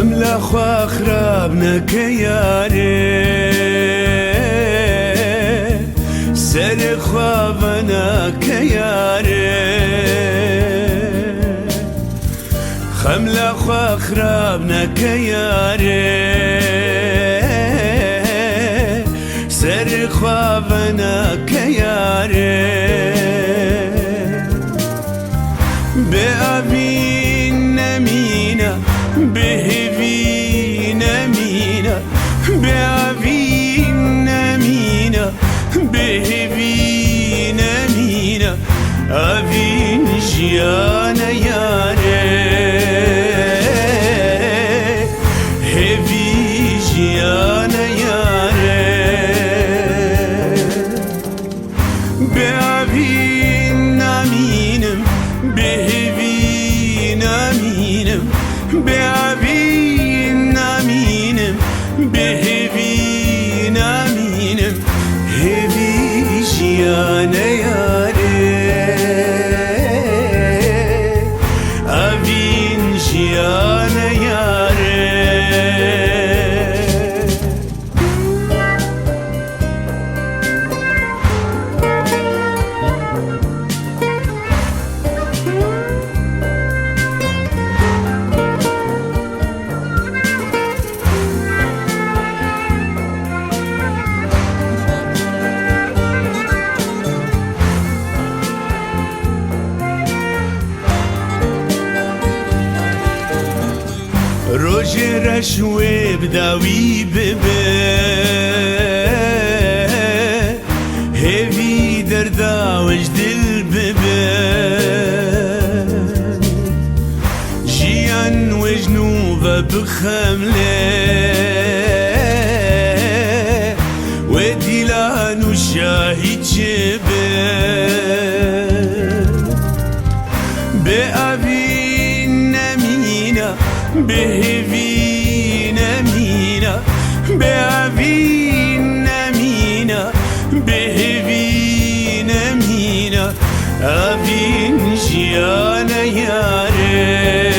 خملا خوا خرابنا كياري سر خوابنا كياري خملا خوا خرابنا كياري سر خوابنا كياري بأبين نمينا بهبين نمينا بأبين نمينا بهبين نمينا أبين جيانا ياري هبي جيانا ياري بأبين نمينم بهبين نمينم بأبين نمينم بهبين نمينم هبي جيانا ياري أبين جيانا ياري روژ رشوه بداوی ببه هیوی درداوش دل ببه جیان وجنو و بخمله و دیلانو شاهی چبه به آبین نمینا بهبين نمينا بأبين نمينا بهبين نمينا أبين جيانا ياري